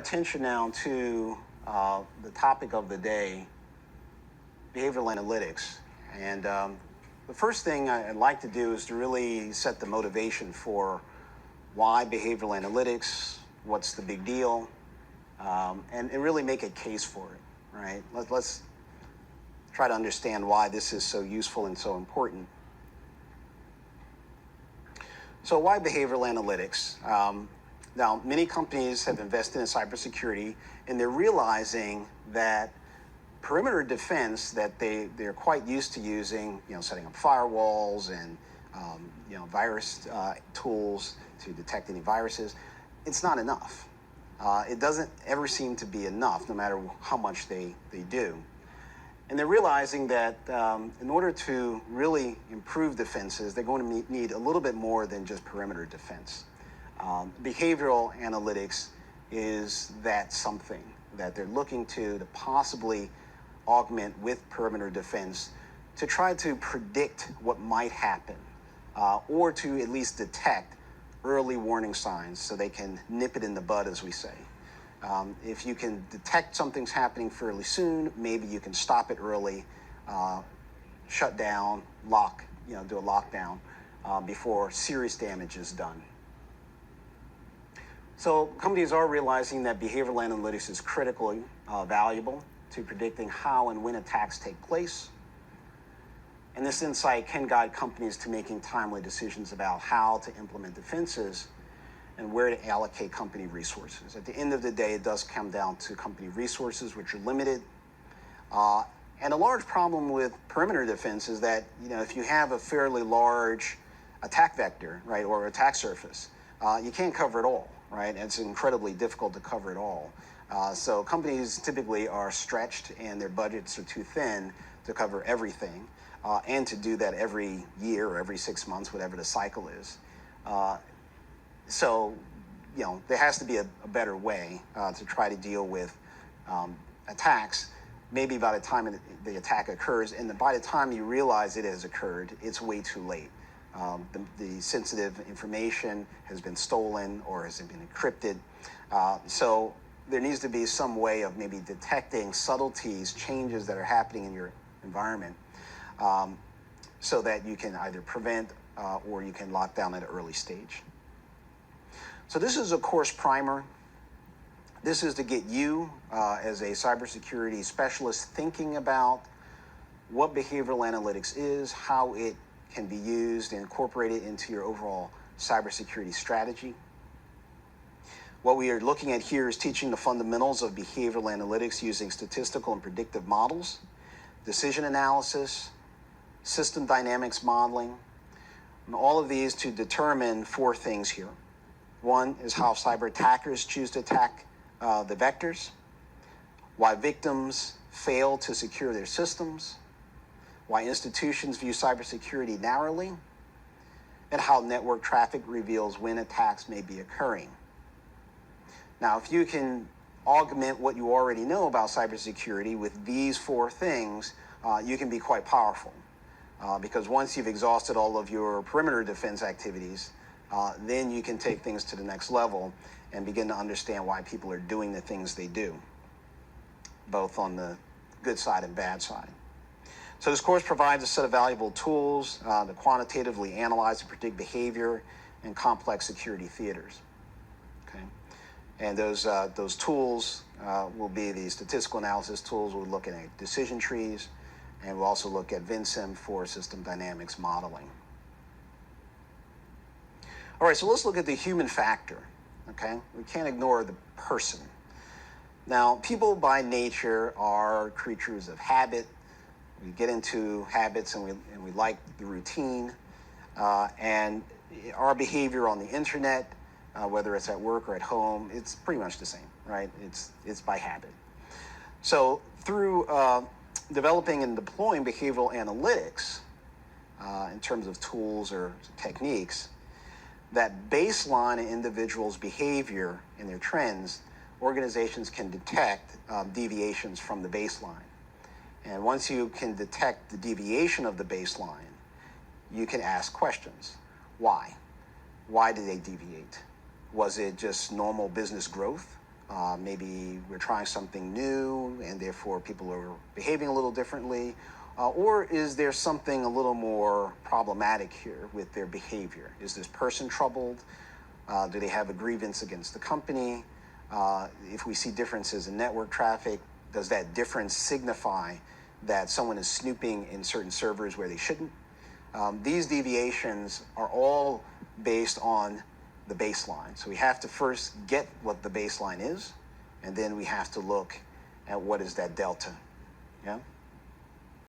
attention now to the topic of the day, behavioral analytics. And the first thing I'd like to do is to really set the motivation for why behavioral analytics, what's the big deal, and really make a case for it, right? Let's try to understand why this is so useful and so important. So why behavioral analytics? Now, many companies have invested in cybersecurity, and they're realizing that perimeter defense that they're quite used to using, setting up firewalls and virus tools to detect any viruses, it's not enough. It doesn't ever seem to be enough, no matter how much they do. And they're realizing that in order to really improve defenses, they're going to need a little bit more than just perimeter defense. Behavioral analytics is that something that they're looking to possibly augment with perimeter defense to try to predict what might happen, or to at least detect early warning signs so they can nip it in the bud, as we say. If you can detect something's happening fairly soon, maybe you can stop it early, shut down, do a lockdown before serious damage is done. So companies are realizing that behavioral analytics is critically valuable to predicting how and when attacks take place. And this insight can guide companies to making timely decisions about how to implement defenses and where to allocate company resources. At the end of the day, it does come down to company resources, which are limited. And a large problem with perimeter defense is that, if you have a fairly large attack vector, right, or attack surface, you can't cover it all, right? It's incredibly difficult to cover it all. So companies typically are stretched and their budgets are too thin to cover everything, and to do that every year or every 6 months, whatever the cycle is. So, there has to be a better way to try to deal with attacks. Maybe by the time the attack occurs, and by the time you realize it has occurred, it's way too late. The sensitive information has been stolen or has been encrypted. So there needs to be some way of maybe detecting subtleties, changes that are happening in your environment, so that you can either prevent or you can lock down at an early stage. So this is a course primer. This is to get you as a cybersecurity specialist thinking about what behavioral analytics is, how it can be used and incorporated into your overall cybersecurity strategy. What we are looking at here is teaching the fundamentals of behavioral analytics using statistical and predictive models, decision analysis, system dynamics modeling, and all of these to determine 4 things here. One is how cyber attackers choose to attack the vectors, why victims fail to secure their systems, why institutions view cybersecurity narrowly, and how network traffic reveals when attacks may be occurring. Now, if you can augment what you already know about cybersecurity with these 4 things, you can be quite powerful. Because once you've exhausted all of your perimeter defense activities, then you can take things to the next level and begin to understand why people are doing the things they do, both on the good side and bad side. So this course provides a set of valuable tools to quantitatively analyze and predict behavior in complex security theaters. Okay, and those tools will be the statistical analysis tools. We'll look at decision trees, and we'll also look at VinSim for system dynamics modeling. All right, so let's look at the human factor. Okay, we can't ignore the person. Now, people by nature are creatures of habit. We get into habits and we like the routine, and our behavior on the internet, whether it's at work or at home, it's pretty much the same, right? It's by habit. So through developing and deploying behavioral analytics in terms of tools or techniques, that baseline an individual's behavior and their trends, organizations can detect deviations from the baseline. And once you can detect the deviation of the baseline, you can ask questions. Why? Why did they deviate? Was it just normal business growth? Maybe we're trying something new and therefore people are behaving a little differently. Or is there something a little more problematic here with their behavior? Is this person troubled? Do they have a grievance against the company? If we see differences in network traffic, does that difference signify that someone is snooping in certain servers where they shouldn't? These deviations are all based on the baseline. So we have to first get what the baseline is, and then we have to look at what is that delta. Yeah?